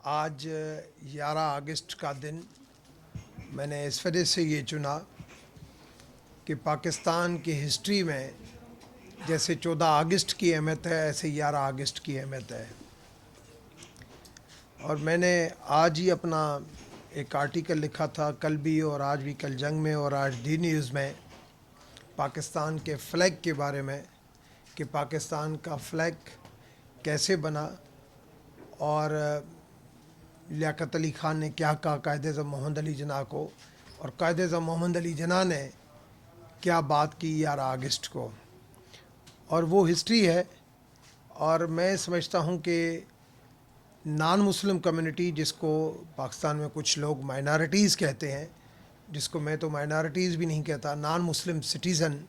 आज 11 अगस्त का दिन मैंने इस वजह से ये चुना कि पाकिस्तान की हिस्ट्री में जैसे 14 अगस्त की अहमियत है, ऐसे 11 अगस्त की अहमियत है। और मैंने आज ही अपना एक आर्टिकल लिखा था, कल भी और आज भी, कल जंग में और आज डी न्यूज़ में, पाकिस्तान के फ़्लैग के बारे में कि पाकिस्तान का फ़्लैग कैसे बना और लियाकत अली ख़ान ने क्या कहा कायद-ए-आज़म मोहम्मद अली जिन्ना को, और कायद-ए-आज़म मोहम्मद अली जिन्ना ने क्या बात की 11 अगस्त को, और वो हिस्ट्री है। और मैं समझता हूँ कि नॉन मुस्लिम कम्युनिटी, जिसको पाकिस्तान में कुछ लोग माइनॉरिटीज़ कहते हैं, जिसको मैं तो माइनॉरिटीज़ भी नहीं कहता, नॉन मुस्लिम सिटीज़न,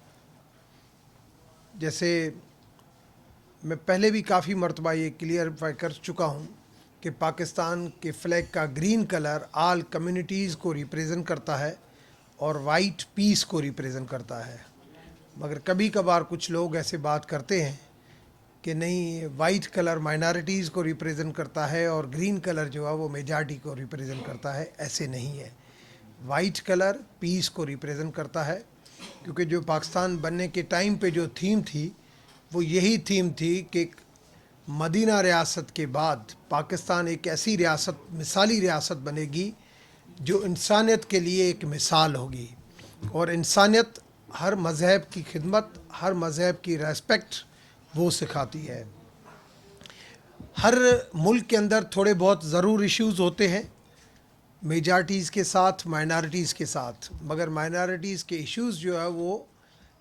जैसे मैं पहले भी काफ़ी मरतबा ये क्लियरफाई कर चुका हूँ कि पाकिस्तान के फ़्लैग का ग्रीन कलर आल कम्युनिटीज़ को रिप्रेजेंट करता है और वाइट पीस को रिप्रेजेंट करता है। मगर कभी कभार कुछ लोग ऐसे बात करते हैं कि नहीं, वाइट कलर माइनॉरिटीज़ को रिप्रेजेंट करता है और ग्रीन कलर जो है वो मेजॉरिटी को रिप्रेजेंट करता है। ऐसे नहीं है। वाइट कलर पीस को रिप्रेजेंट करता है, क्योंकि जो पाकिस्तान बनने के टाइम पे जो थीम थी वो यही थीम थी कि मदीना रियासत के बाद पाकिस्तान एक ऐसी रियासत, मिसाली रियासत बनेगी जो इंसानियत के लिए एक मिसाल होगी। और इंसानियत हर मज़हब की खिदमत, हर मज़हब की रेस्पेक्ट वो सिखाती है। हर मुल्क के अंदर थोड़े बहुत ज़रूर इश्यूज़ होते हैं, मेजॉरिटीज़ के साथ, माइनॉरिटीज़ के साथ, मगर माइनॉरिटीज़ के इश्यूज़ जो है वो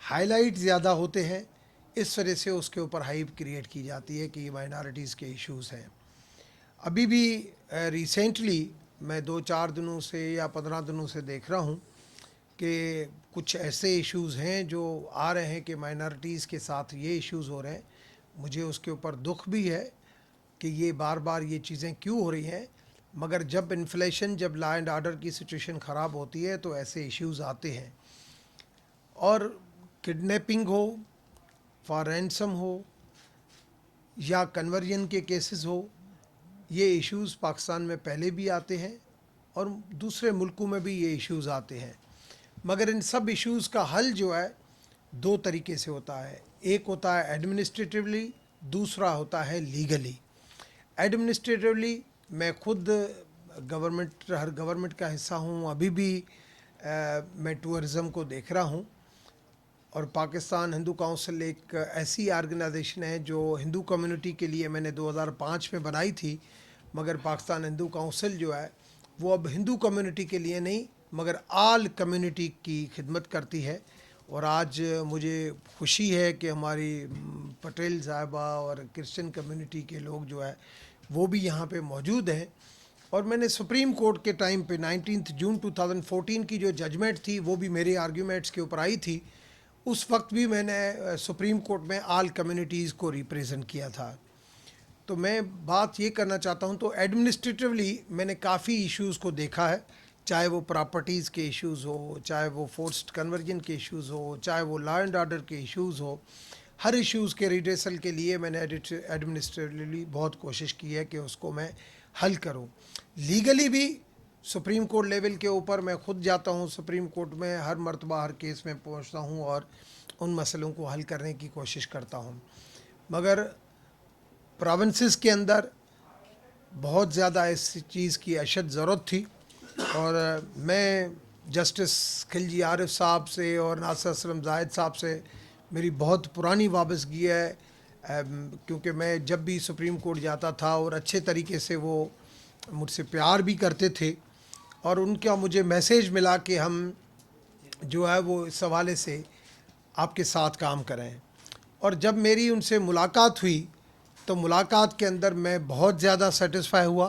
हाईलाइट ज़्यादा होते हैं। इस वजह से उसके ऊपर हाइप क्रिएट की जाती है कि ये माइनॉरिटीज़ के इश्यूज़ हैं। अभी भी रिसेंटली मैं 2-4 दिनों से या 15 दिनों से देख रहा हूँ कि कुछ ऐसे इश्यूज़ हैं जो आ रहे हैं कि माइनॉरिटीज़ के साथ ये इश्यूज़ हो रहे हैं। मुझे उसके ऊपर दुख भी है कि ये बार बार ये चीज़ें क्यों हो रही हैं, मगर जब इन्फ्लेशन, जब लॉ एंड ऑर्डर की सिचुएशन ख़राब होती है तो ऐसे इश्यूज़ आते हैं। और किडनैपिंग हो, फॉर रैंसम हो या कन्वर्जन के केसेस हो, ये इश्यूज़ पाकिस्तान में पहले भी आते हैं और दूसरे मुल्कों में भी ये इश्यूज़ आते हैं। मगर इन सब इश्यूज़ का हल जो है दो तरीके से होता है। एक होता है एडमिनिस्ट्रेटिवली, दूसरा होता है लीगली। एडमिनिस्ट्रेटिवली मैं खुद हर गवर्नमेंट का हिस्सा हूँ। अभी भी मैं टूरिज़म को देख रहा हूँ, और पाकिस्तान हिंदू काउंसिल एक ऐसी ऑर्गेनाइजेशन है जो हिंदू कम्युनिटी के लिए मैंने 2005 में बनाई थी, मगर पाकिस्तान हिंदू काउंसिल जो है वो अब हिंदू कम्युनिटी के लिए नहीं मगर आल कम्युनिटी की खिदमत करती है। और आज मुझे खुशी है कि हमारी पटेल साहिबा और क्रिश्चियन कम्युनिटी के लोग जो है वो भी यहाँ पे मौजूद हैं। और मैंने सुप्रीम कोर्ट के टाइम पे 19 जून 2014 की जो जजमेंट थी वो भी मेरे आर्ग्यूमेंट्स के ऊपर आई थी। उस वक्त भी मैंने सुप्रीम कोर्ट में आल कम्युनिटीज़ को रिप्रेजेंट किया था। तो मैं बात ये करना चाहता हूँ, तो एडमिनिस्ट्रेटिवली मैंने काफ़ी इश्यूज़ को देखा है, चाहे वो प्रॉपर्टीज़ के इश्यूज़ हो, चाहे वो फोर्स्ड कन्वर्जन के इश्यूज़ हो, चाहे वो लॉ एंड ऑर्डर के इश्यूज़ हो। हर इश्यूज़ के रिड्रेसल के लिए मैंने एडमिनिस्ट्रेटिवली बहुत कोशिश की है कि उसको मैं हल करूँ। लीगली भी सुप्रीम कोर्ट लेवल के ऊपर मैं खुद जाता हूँ सुप्रीम कोर्ट में, हर मरतबा हर केस में पहुँचता हूँ और उन मसलों को हल करने की कोशिश करता हूँ। मगर प्रोविंसेस के अंदर बहुत ज़्यादा इस चीज़ की अशद ज़रूरत थी। और मैं जस्टिस खिलजी आरिफ साहब से और नासिर असलम जाहिद साहब से मेरी बहुत पुरानी वाबस्तगी है, क्योंकि मैं जब भी सुप्रीम कोर्ट जाता था और अच्छे तरीके से वो मुझसे प्यार भी करते थे, और उनका मुझे मैसेज मिला कि हम जो है वो इस हवाले से आपके साथ काम करें। और जब मेरी उनसे मुलाकात हुई तो मुलाकात के अंदर मैं बहुत ज़्यादा सेटिस्फाई हुआ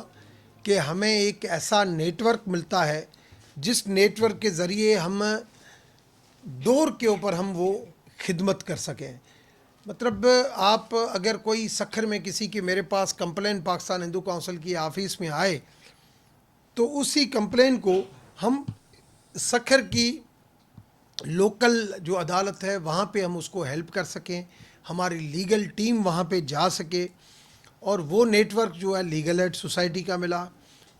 कि हमें एक ऐसा नेटवर्क मिलता है जिस नेटवर्क के ज़रिए हम डोर के ऊपर हम वो खिदमत कर सकें। मतलब आप अगर कोई सखर में किसी की मेरे पास कंप्लेन पाकिस्तान हिंदू काउंसिल की ऑफ़िस में आए तो उसी कंप्लेन को हम सखर की लोकल जो अदालत है वहाँ पे हम उसको हेल्प कर सकें, हमारी लीगल टीम वहाँ पे जा सके और वो नेटवर्क जो है लीगल एड सोसाइटी का मिला।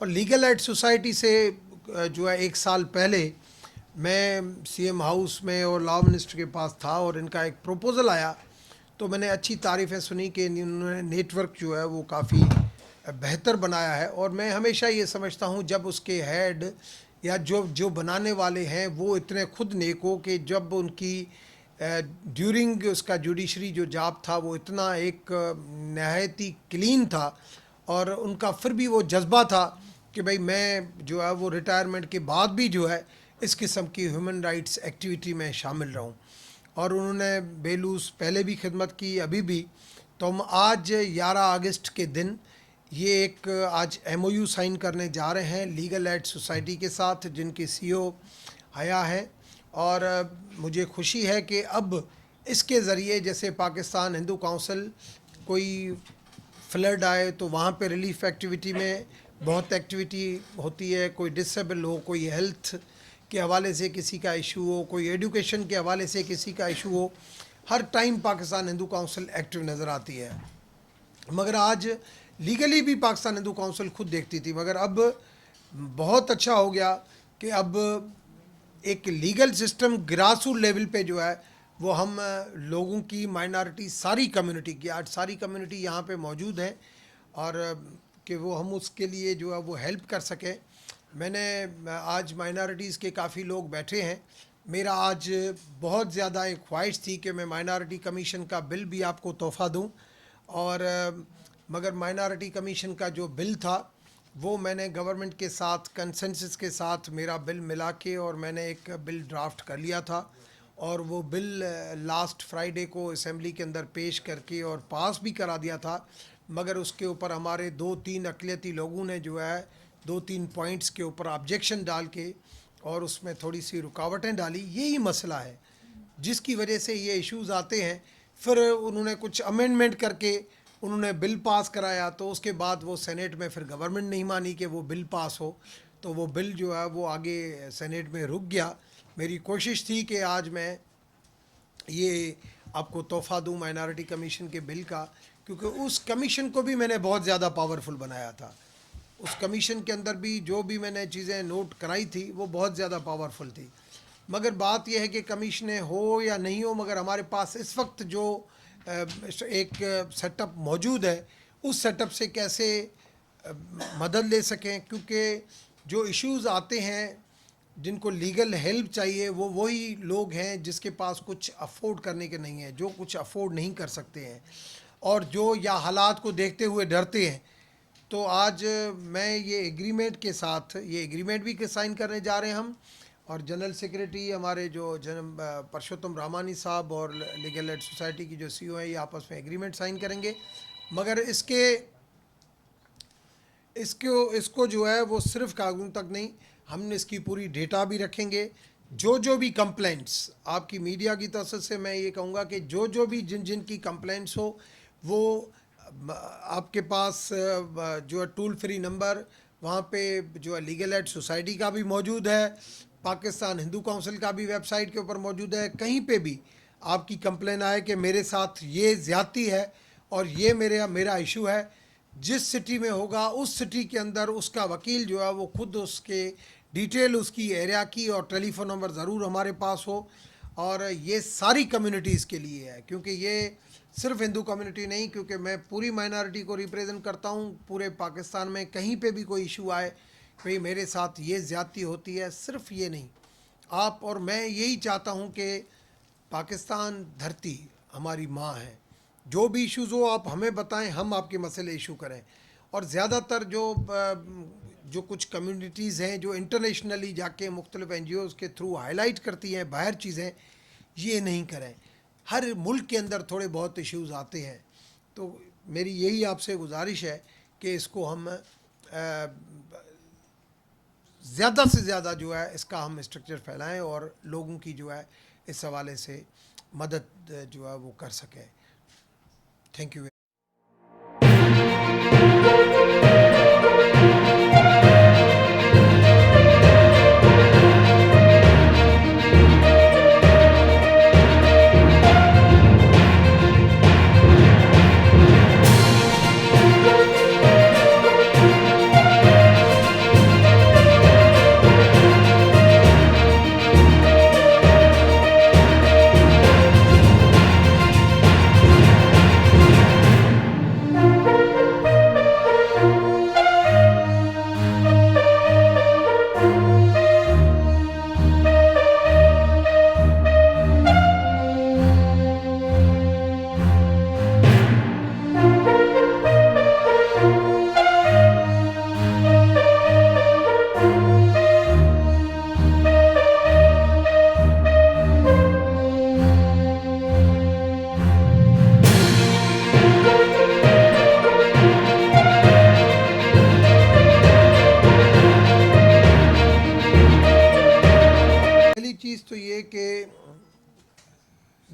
और लीगल एड सोसाइटी से जो है 1 साल पहले मैं सीएम हाउस में और लॉ मिनिस्टर के पास था और इनका एक प्रपोज़ल आया, तो मैंने अच्छी तारीफ़ें सुनी कि इन्होंने नेटवर्क जो है वो काफ़ी बेहतर बनाया है। और मैं हमेशा ये समझता हूँ जब उसके हेड या जो जो बनाने वाले हैं वो इतने खुद नेक हो कि जब उनकी ड्यूरिंग उसका जुडिशरी जो जॉब था वो इतना एक नहायत ही क्लीन था और उनका फिर भी वो जज्बा था कि भाई मैं जो है वो रिटायरमेंट के बाद भी जो है इस किस्म की ह्यूमन राइट्स एक्टिविटी में शामिल रहूं। और उन्होंने बेलूस पहले भी खिदमत की, अभी भी। तो हम आज 11 अगस्त के दिन ये एक आज MOU साइन करने जा रहे हैं लीगल एड सोसाइटी के साथ, जिनकी CEO हया है। और मुझे खुशी है कि अब इसके ज़रिए जैसे पाकिस्तान हिंदू काउंसिल कोई फ्लड आए तो वहाँ पे रिलीफ एक्टिविटी में बहुत एक्टिविटी होती है, कोई डिसेबल हो, कोई हेल्थ के हवाले से किसी का इशू हो, कोई एजुकेशन के हवाले से किसी का इशू हो, हर time Pakistan Hindu Council active नज़र आती है। मगर आज लीगली भी पाकिस्तान हिंदू काउंसिल खुद देखती थी, मगर अब बहुत अच्छा हो गया कि अब एक लीगल सिस्टम ग्रासरूट लेवल पे जो है वो हम लोगों की माइनॉरिटी सारी कम्युनिटी की, आज सारी कम्युनिटी यहाँ पे मौजूद है और कि वो हम उसके लिए जो है वो हेल्प कर सकें। मैंने आज माइनॉरिटीज़ के काफ़ी लोग बैठे हैं, मेरा आज बहुत ज़्यादा एक ख्वाहिश थी कि मैं माइनॉरिटी कमीशन का बिल भी आपको तोहफ़ा दूं। और मगर माइनॉरिटी कमीशन का जो बिल था वो मैंने गवर्नमेंट के साथ कंसेंसस के साथ मेरा बिल मिला के और मैंने एक बिल ड्राफ्ट कर लिया था और वो बिल लास्ट फ्राइडे को असेंबली के अंदर पेश करके और पास भी करा दिया था। मगर उसके ऊपर हमारे 2-3 अक़लियती लोगों ने जो है 2-3 पॉइंट्स के ऊपर ऑब्जेक्शन डाल के और उसमें थोड़ी सी रुकावटें डाली। यही मसला है जिसकी वजह से ये इश्यूज़ आते हैं। फिर उन्होंने कुछ अमेंडमेंट करके उन्होंने बिल पास कराया, तो उसके बाद वो सेनेट में फिर गवर्नमेंट नहीं मानी कि वो बिल पास हो, तो वो बिल जो है वो आगे सेनेट में रुक गया। मेरी कोशिश थी कि आज मैं ये आपको तोहफ़ा दूं माइनॉरिटी कमीशन के बिल का, क्योंकि उस कमीशन को भी मैंने बहुत ज़्यादा पावरफुल बनाया था। उस कमीशन के अंदर भी जो भी मैंने चीज़ें नोट कराई थी वो बहुत ज़्यादा पावरफुल थी। मगर बात यह है कि कमीशनें हो या नहीं हो, मगर हमारे पास इस वक्त जो एक सेटअप मौजूद है उस सेटअप से कैसे मदद ले सकें, क्योंकि जो इश्यूज़ आते हैं जिनको लीगल हेल्प चाहिए वो वही लोग हैं जिसके पास कुछ अफोर्ड करने के नहीं है, जो कुछ अफोर्ड नहीं कर सकते हैं और जो या हालात को देखते हुए डरते हैं। तो आज मैं ये एग्रीमेंट के साथ ये एग्रीमेंट भी साइन करने जा रहे हैं हम, और जनरल सेक्रेटरी हमारे जो परशोत्तम रामानी साहब और लीगल एड सोसाइटी की जो CEO है ये आपस में एग्रीमेंट साइन करेंगे। मगर इसको जो है वो सिर्फ कागज़ों तक नहीं, हमने इसकी पूरी डेटा भी रखेंगे। जो भी कंप्लेंट्स आपकी मीडिया की तरफ से मैं ये कहूँगा कि जो भी जिन की कंप्लेंट्स हो वो आपके पास जो है टोल फ्री नंबर वहाँ पे जो है लीगल एड सोसाइटी का भी मौजूद है, पाकिस्तान हिंदू काउंसिल का भी वेबसाइट के ऊपर मौजूद है। कहीं पे भी आपकी कंप्लेन आए कि मेरे साथ ये ज़्यादती है और ये मेरा इशू है, जिस सिटी में होगा उस सिटी के अंदर उसका वकील जो है वो खुद उसके डिटेल उसकी एरिया की और टेलीफोन नंबर ज़रूर हमारे पास हो। और ये सारी कम्युनिटीज़ के लिए है, क्योंकि ये सिर्फ हिंदू कम्युनिटी नहीं, क्योंकि मैं पूरी माइनॉरिटी को रिप्रेजेंट करता हूँ पूरे पाकिस्तान में। कहीं पे भी कोई इशू आए भाई मेरे साथ ये ज़्यादती होती है, सिर्फ ये नहीं, आप और मैं यही चाहता हूँ कि पाकिस्तान धरती हमारी माँ है, जो भी इश्यूज़ हो आप हमें बताएं, हम आपके मसले इशू करें। और ज़्यादातर जो कुछ कम्युनिटीज़ हैं जो इंटरनेशनली जाके मुख्तलिफ NGOs के थ्रू हाईलाइट करती हैं बाहर चीज़ें, ये नहीं करें। हर मुल्क के अंदर थोड़े बहुत इश्यूज़ आते हैं, तो मेरी यही आपसे गुजारिश है कि इसको हम ज़्यादा से ज़्यादा जो है इसका हम स्ट्रक्चर फैलाएं और लोगों की जो है इस हवाले से मदद जो है वो कर सकें। Thank you.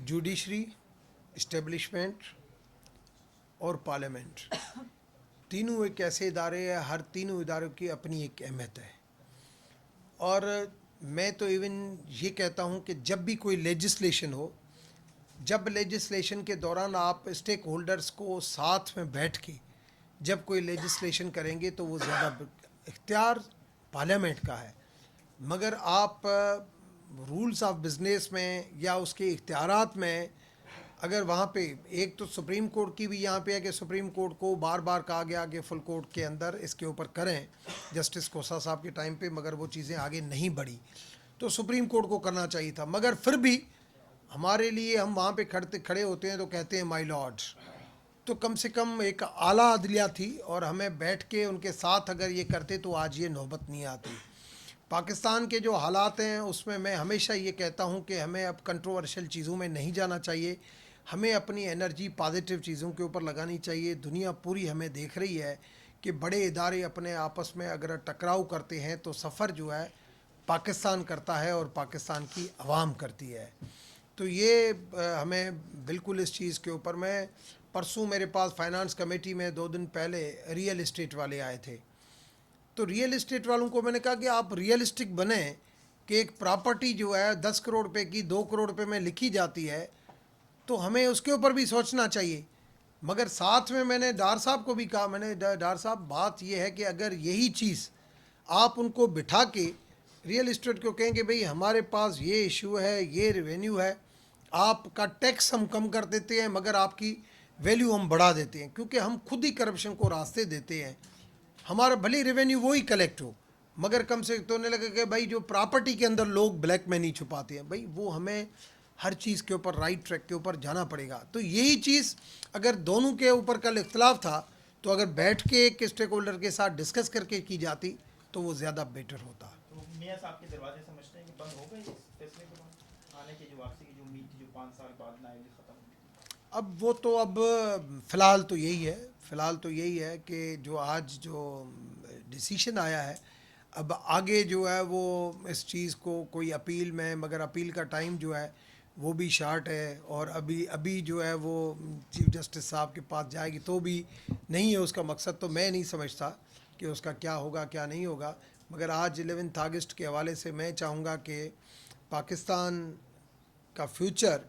जुडिशरी, इस्टेब्लिशमेंट और पार्लियामेंट, तीनों एक ऐसे इदारे हैं, हर तीनों इदारों की अपनी एक अहमियत है। और मैं तो इवन ये कहता हूँ कि जब भी कोई लेजिस्लेशन हो, जब लेजिस्लेशन के दौरान आप स्टेक होल्डर्स को साथ में बैठ के जब कोई लेजिस्लेशन करेंगे तो वो ज़्यादा इख्तियार पार्लियामेंट का है। मगर आप रूल्स ऑफ बिजनेस में या उसके इख्तियारात में अगर वहाँ पे एक तो सुप्रीम कोर्ट की भी यहाँ पे है कि सुप्रीम कोर्ट को बार बार कहा गया कि फुल कोर्ट के अंदर इसके ऊपर करें जस्टिस कोसा साहब के टाइम पे, मगर वो चीज़ें आगे नहीं बढ़ी। तो सुप्रीम कोर्ट को करना चाहिए था, मगर फिर भी हमारे लिए हम वहाँ पे खड़े होते हैं तो कहते हैं माय लॉर्ड। तो कम से कम एक आला अदलिया थी और हमें बैठ के उनके साथ अगर ये करते तो आज ये नौबत नहीं आती। पाकिस्तान के जो हालात हैं उसमें मैं हमेशा ये कहता हूँ कि हमें अब कंट्रोवर्शियल चीज़ों में नहीं जाना चाहिए, हमें अपनी एनर्जी पॉजिटिव चीज़ों के ऊपर लगानी चाहिए। दुनिया पूरी हमें देख रही है कि बड़े इदारे अपने आपस में अगर टकराव करते हैं तो सफ़र जो है पाकिस्तान करता है और पाकिस्तान की आवाम करती है। तो ये हमें बिल्कुल इस चीज़ के ऊपर, मैं परसों मेरे पास फाइनेंस कमेटी में 2 दिन पहले रियल इस्टेट वाले आए थे, तो रियल इस्टेट वालों को मैंने कहा कि आप रियलिस्टिक बने कि एक प्रॉपर्टी जो है 10 करोड़ रुपए की 2 करोड़ रुपए में लिखी जाती है तो हमें उसके ऊपर भी सोचना चाहिए। मगर साथ में मैंने डार साहब को भी कहा, मैंने डार साहब बात यह है कि अगर यही चीज़ आप उनको बिठा के रियल इस्टेट को कहेंगे भाई हमारे पास ये इशू है, ये रेवेन्यू है, आपका टैक्स हम कम कर देते हैं मगर आपकी वैल्यू हम बढ़ा देते हैं, क्योंकि हम खुद ही करप्शन को रास्ते देते हैं। हमारा भले रेवेन्यू वही कलेक्ट हो मगर कम से तो नहीं लगे कि भाई जो प्रॉपर्टी के अंदर लोग ब्लैक में नहीं छुपाते हैं, भाई वो हमें हर चीज़ के ऊपर राइट ट्रैक के ऊपर जाना पड़ेगा। तो यही चीज़ अगर दोनों के ऊपर कल इख्तलाफ था तो अगर बैठ के एक स्टेक होल्डर के साथ डिस्कस करके की जाती तो वो ज़्यादा बेटर होता। तो मियां साहब के दरवाजे समझते हैं कि बंद हो गए इस फैसले के बाद, आने की जो वापसी की जो उम्मीद थी जो 5 साल बाद नायब ख़त्म हुई? अब वो तो अब फ़िलहाल तो यही है, फ़िलहाल तो यही है कि जो आज जो डिसीशन आया है, अब आगे जो है वो इस चीज़ को कोई अपील में, मगर अपील का टाइम जो है वो भी शार्ट है और अभी अभी जो है वो चीफ जस्टिस साहब के पास जाएगी तो भी नहीं है उसका मकसद। तो मैं नहीं समझता कि उसका क्या होगा क्या नहीं होगा। मगर आज 11 अगस्त के हवाले से मैं चाहूँगा कि पाकिस्तान का फ्यूचर,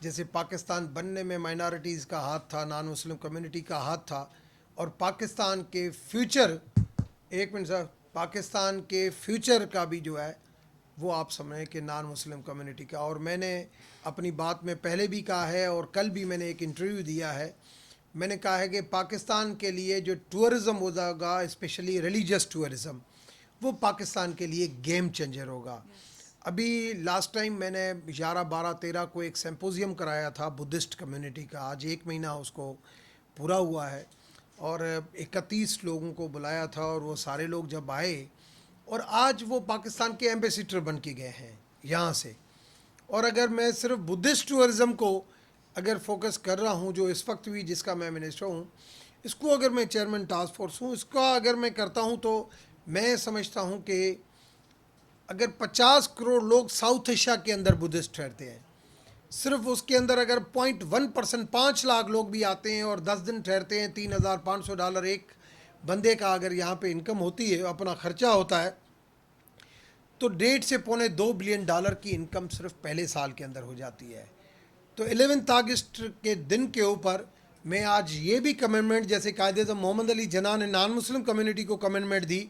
जैसे पाकिस्तान बनने में माइनॉरिटीज़ का हाथ था, नॉन मुस्लिम कम्युनिटी का हाथ था, और पाकिस्तान के फ्यूचर, एक मिनट सर, पाकिस्तान के फ्यूचर का भी जो है वो आप समझें कि नॉन मुस्लिम कम्युनिटी का। और मैंने अपनी बात में पहले भी कहा है और कल भी मैंने एक इंटरव्यू दिया है, मैंने कहा है कि पाकिस्तान के लिए जो टूरिज़म होगा, स्पेशली रिलीजियस टूरिज़म, वो पाकिस्तान के लिए गेम चेंजर होगा। अभी लास्ट टाइम मैंने 11, 12, 13 को एक सिंपोजियम कराया था बुद्धिस्ट कम्युनिटी का, आज 1 महीना उसको पूरा हुआ है और 31 लोगों को बुलाया था और वो सारे लोग जब आए और आज वो पाकिस्तान के एम्बेसडर बन के गए हैं यहाँ से। और अगर मैं सिर्फ बुद्धिस्ट टूरिज़म को अगर फोकस कर रहा हूँ, जो इस वक्त भी जिसका मैं मिनिस्टर हूँ, इसको अगर मैं चेयरमैन टास्क फोर्स हूँ, इसका अगर मैं करता हूँ तो मैं समझता हूँ कि अगर 50 करोड़ लोग साउथ एशिया के अंदर बुद्धिस्ट ठहरते हैं, सिर्फ उसके अंदर अगर 0.1%, 5 लाख लोग भी आते हैं और 10 दिन ठहरते हैं, $3,500 एक बंदे का अगर यहाँ पे इनकम होती है, अपना खर्चा होता है, तो 1.5 से पौने $2 बिलियन की इनकम सिर्फ पहले साल के अंदर हो जाती है। तो 11 अगस्त के दिन के ऊपर मैं आज ये भी कमेंटमेंट, जैसे कायद-ए-आज़म मोहम्मद अली जिन्ना ने नॉन मुस्लिम कम्युनिटी को कमेंटमेंट दी,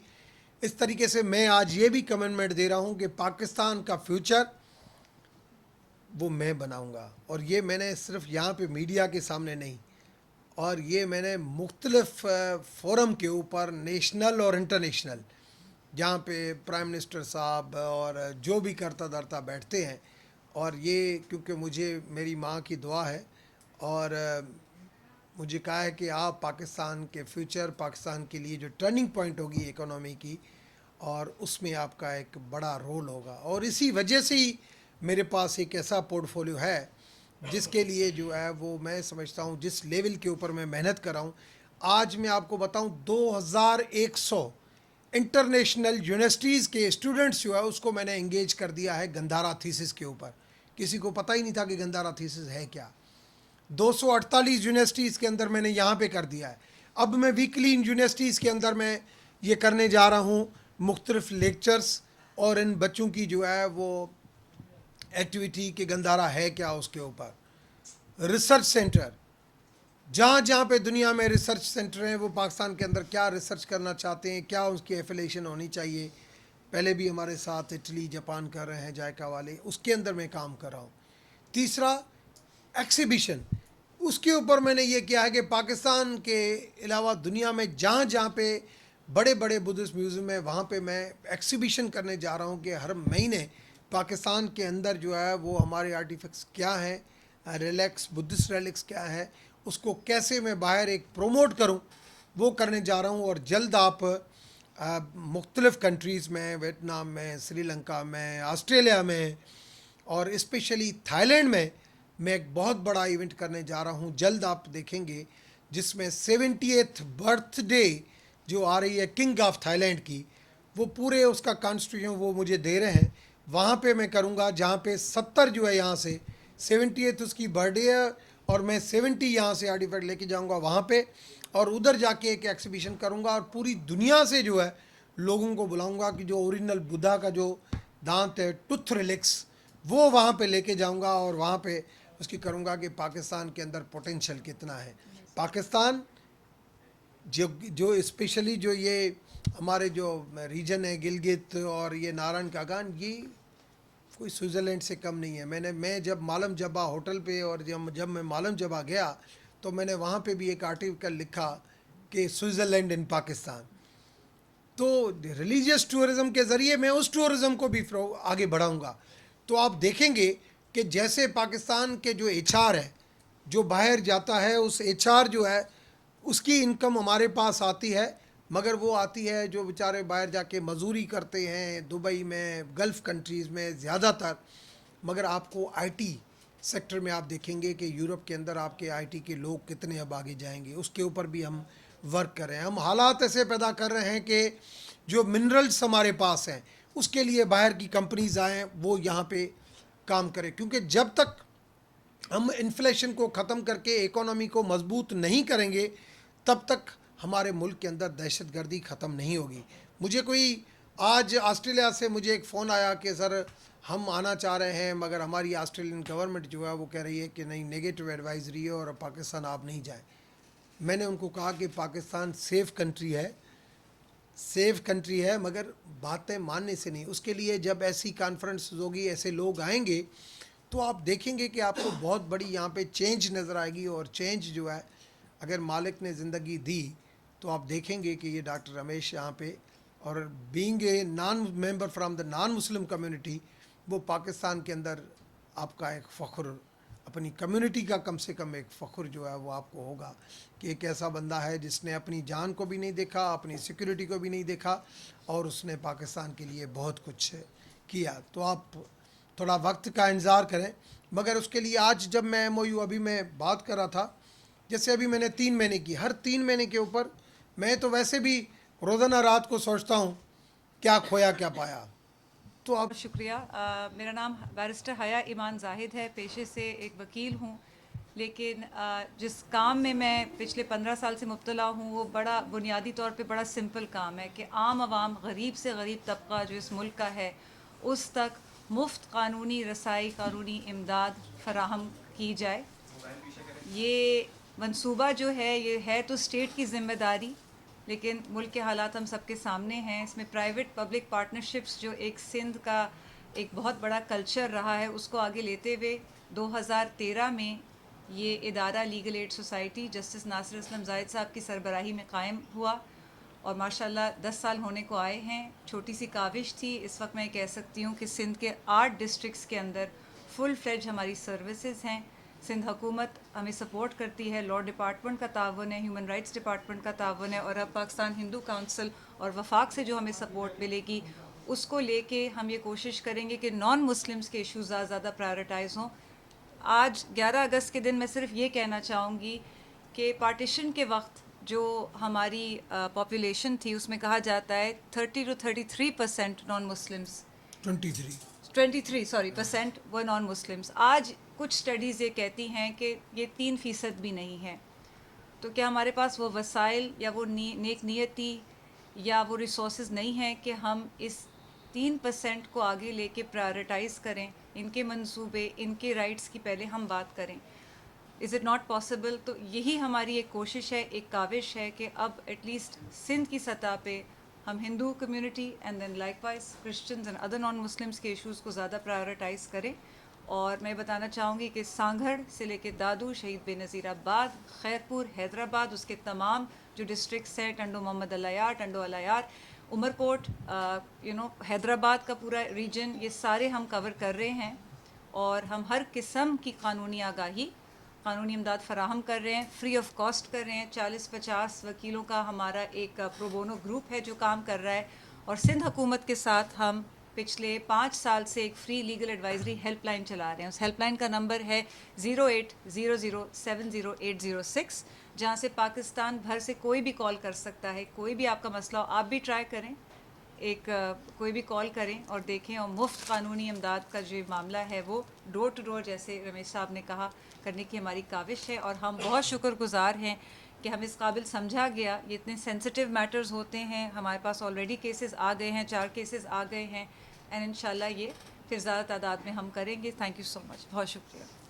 इस तरीके से मैं आज ये भी कमेंटमेंट दे रहा हूँ कि पाकिस्तान का फ्यूचर वो मैं बनाऊँगा। और ये मैंने सिर्फ यहाँ पे मीडिया के सामने नहीं, और ये मैंने मुख्तलिफ फोरम के ऊपर, नेशनल और इंटरनेशनल, जहाँ पे प्राइम मिनिस्टर साहब और जो भी करता धरता बैठते हैं, और ये क्योंकि मुझे मेरी माँ की दुआ है और मुझे कहा है कि आप पाकिस्तान के फ्यूचर, पाकिस्तान के लिए जो टर्निंग पॉइंट होगी इकोनॉमी की, और उसमें आपका एक बड़ा रोल होगा। और इसी वजह से ही मेरे पास एक ऐसा पोर्टफोलियो है जिसके लिए जो है वो मैं समझता हूँ जिस लेवल के ऊपर मैं मेहनत कर रहा हूँ। आज मैं आपको बताऊँ 2100 इंटरनेशनल यूनिवर्सिटीज़ के स्टूडेंट्स जो है उसको मैंने एंगेज कर दिया है गंधारा थीसिस के ऊपर, किसी को पता ही नहीं था कि गंधारा थीसिस है क्या। 248 यूनिवर्सिटीज़ के अंदर मैंने यहाँ पे कर दिया है। अब मैं वीकली इन यूनिवर्सिटीज़ के अंदर मैं ये करने जा रहा हूँ मुख्तलिफ लेक्चर्स, और इन बच्चों की जो है वो एक्टिविटी कि गंधारा है क्या उसके ऊपर। रिसर्च सेंटर, जहाँ जहाँ पे दुनिया में रिसर्च सेंटर हैं वो पाकिस्तान के अंदर क्या रिसर्च करना चाहते हैं, क्या उसकी एफिलेशन होनी चाहिए। पहले भी हमारे साथ इटली जापान कर रहे हैं जायका वाले, उसके अंदर मैं काम कर रहा हूँ। तीसरा एक्सिबिशन, उसके ऊपर मैंने ये किया है कि पाकिस्तान के अलावा दुनिया में जहाँ जहाँ पे बड़े बड़े बुद्धिस्ट म्यूज़ियम है वहाँ पे मैं एक्सिबिशन करने जा रहा हूँ कि हर महीने पाकिस्तान के अंदर जो है वो हमारे आर्टिफैक्ट्स क्या हैं, रिलैक्स बुद्धिस्ट रिलैक्स क्या है, उसको कैसे मैं बाहर एक प्रोमोट करूं, वो करने जा रहा हूं। और जल्द आप मुख्तलिफ़ कंट्रीज़ में, वियतनाम में, श्रीलंका में, ऑस्ट्रेलिया में और स्पेशली थाईलैंड में मैं एक बहुत बड़ा इवेंट करने जा रहा हूं। जल्द आप देखेंगे जिसमें 70th बर्थडे जो आ रही है किंग ऑफ थाईलैंड की, वो पूरे उसका कॉन्स्टिट्यूशन वो मुझे दे रहे हैं, वहाँ पे मैं करूँगा। जहाँ पे 70 जो है यहाँ से 70th उसकी बर्थडे है और मैं 70 यहाँ से आर्टिफैक्ट लेके जाऊँगा वहाँ पे, और उधर जाके एक एक्सिबिशन करूँगा और पूरी दुनिया से जो है लोगों को बुलाऊँगा कि जो ओरिजिनल बुद्धा का जो दांत है टूथ रिलिक्स वो वहाँ पे लेके जाऊँगा और वहाँ पे उसकी करूँगा कि पाकिस्तान के अंदर पोटेंशियल कितना है। पाकिस्तान जो स्पेशली जो ये हमारे जो रीजन है गिलगित और ये नारायण कागान, ये कोई स्विट्ज़रलैंड से कम नहीं है। मैं जब मालम जबा होटल पे और जब मैं मालम जबा गया तो मैंने वहाँ पे भी एक आर्टिकल लिखा कि स्विट्ज़रलैंड इन पाकिस्तान। तो रिलीजियस टूरिज़म के ज़रिए मैं उस टूरिज़म को भी आगे बढ़ाऊँगा। तो आप देखेंगे कि जैसे पाकिस्तान के जो HR है जो बाहर जाता है, उस HR जो है उसकी इनकम हमारे पास आती है, मगर वो आती है जो बेचारे बाहर जाके मजदूरी करते हैं दुबई में, गल्फ़ कंट्रीज़ में ज़्यादातर। मगर आपको IT सेक्टर में आप देखेंगे कि यूरोप के अंदर आपके IT के लोग कितने अब आगे जाएंगे, उसके ऊपर भी हम वर्क कर रहे हैं। हम हालात ऐसे पैदा कर रहे हैं कि जो मिनरल्स हमारे पास हैं उसके लिए बाहर की कंपनीज़ आएँ, वो यहाँ पे काम करें, क्योंकि जब तक हम इन्फ्लेशन को ख़त्म करके इकोनॉमी को मजबूत नहीं करेंगे तब तक हमारे मुल्क के अंदर दहशतगर्दी ख़त्म नहीं होगी। मुझे कोई आज ऑस्ट्रेलिया से मुझे एक फ़ोन आया कि सर हम आना चाह रहे हैं मगर हमारी ऑस्ट्रेलियन गवर्नमेंट जो है वो कह रही है कि नहीं, नेगेटिव एडवाइजरी है और पाकिस्तान आप नहीं जाएं। मैंने उनको कहा कि पाकिस्तान सेफ़ कंट्री है, सेफ़ कंट्री है, मगर बातें मानने से नहीं। उसके लिए जब ऐसी कॉन्फ्रेंस होगी, ऐसे लोग आएंगे तो आप देखेंगे कि आपको बहुत बड़ी यहाँ पे चेंज नज़र आएगी। और चेंज जो है अगर मालिक ने ज़िंदगी दी तो आप देखेंगे कि ये डॉक्टर रमेश यहाँ पे, और being a non member from the non Muslim community, वो पाकिस्तान के अंदर आपका एक फ़ख्र, अपनी कम्युनिटी का कम से कम एक फ़ख्र जो है वो आपको होगा कि एक ऐसा बंदा है जिसने अपनी जान को भी नहीं देखा, अपनी सिक्योरिटी को भी नहीं देखा और उसने पाकिस्तान के लिए बहुत कुछ किया। तो आप थोड़ा वक्त का इंतज़ार करें। मगर उसके लिए आज जब मैं MOU अभी मैं बात कर रहा था, जैसे अभी मैंने 3 महीने की, हर 3 महीने के ऊपर मैं तो वैसे भी रोज़ाना रात को सोचता हूँ क्या खोया क्या पाया। तो आप शुक्रिया। मेरा नाम बैरिस्टर हया ईमान जाहिद है, पेशे से एक वकील हूँ, लेकिन जिस काम में मैं पिछले 15 साल से मुब्तला हूँ वो बड़ा बुनियादी तौर पे बड़ा सिंपल काम है कि आम आवाम, गरीब से गरीब तबका जो इस मुल्क का है उस तक मुफ्त कानूनी रसाई, कानूनी इमदाद फराहम की जाए। ये मंसूबा जो है ये है तो स्टेट की ज़िम्मेदारी, लेकिन मुल्क के हालात हम सबके सामने हैं। इसमें प्राइवेट पब्लिक पार्टनरशिप्स जो एक सिंध का एक बहुत बड़ा कल्चर रहा है उसको आगे लेते हुए 2013 में ये इदारा legal aid society justice Nasir Aslam Zahid साहब की सरबराही में कायम हुआ और माशाल्लाह 10 साल होने को आए हैं। छोटी सी काविश थी, इस वक्त मैं कह सकती हूँ कि सिंध के 8 डिस्ट्रिक्ट्स के अंदर फुल फ्लेज हमारी सर्विसेज हैं। सिंध हुकूमत हमें सपोर्ट करती है, लॉ डिपार्टमेंट का तावन है, ह्यूमन राइट्स डिपार्टमेंट का तावन है, और अब पाकिस्तान हिंदू काउंसिल और वफाक से जो हमें सपोर्ट मिलेगी उसको लेके हम ये कोशिश करेंगे कि नॉन मुस्लिम्स के इशूज़ ज़्यादा प्रायोरिटाइज़ हों। आज 11 अगस्त के दिन मैं सिर्फ ये कहना चाहूँगी कि पार्टीशन के वक्त जो हमारी पॉपुलेशन थी उसमें कहा जाता है 30 to 33% non Muslims, 23 23% were non Muslims. आज कुछ स्टडीज़ ये कहती हैं कि ये 3% भी नहीं है। तो क्या हमारे पास वो वसाइल या वो नेक नियति या वो रिसोर्सेज नहीं हैं कि हम इस 3% को आगे लेके प्रायोरिटाइज़ करें, इनके मंसूबे, इनके राइट्स की पहले हम बात करें? Is it not possible? तो यही हमारी एक कोशिश है, एक काविश है कि अब एटलीस्ट सिंध की सतह पे हम Hindu community and then likewise Christians and other non Muslims के इश्यूज़ को ज़्यादा प्रायोरिटाइज़ करें। और मैं बताना चाहूँगी कि सांगड़ से लेके दादू, शहीद बेनज़ीराबाद, खैरपुर, हैदराबाद, उसके तमाम जो डिस्ट्रिक्ट्स हैं, टंडो मोहम्मद अलायार, टंडो अलायार, उमरकोट, हैदराबाद का पूरा रीजन, ये सारे हम कवर कर रहे हैं। और हम हर किस्म की कानूनी आगाही, कानूनी इमदाद फराहम कर रहे हैं, फ्री ऑफ कॉस्ट कर रहे हैं। 40-50 वकीलों का हमारा एक प्रोबोनो ग्रुप है जो काम कर रहा है। और सिंध हुकूमत के साथ हम पिछले 5 साल से एक फ्री लीगल एडवाइजरी हेल्पलाइन चला रहे हैं। उस हेल्पलाइन का नंबर है 0800700806, जहाँ से पाकिस्तान भर से कोई भी कॉल कर सकता है। कोई भी आपका मसला हो, आप भी ट्राई करें, कोई भी कॉल करें और देखें। और मुफ्त कानूनी इमदाद का जो मामला है वो डोर टू डोर, जैसे रमेश साहब ने कहा, करने की हमारी काविश है। और हम बहुत शुक्रगुजार हैं कि हम इस काबिल समझा गया। ये इतने सेंसिटिव मैटर्स होते हैं, हमारे पास ऑलरेडी केसेस आ गए हैं, 4 केसेस आ गए हैं, एंड इंशाल्लाह ये फिर ज़्यादा तादाद में हम करेंगे। थैंक यू सो मच, बहुत शुक्रिया।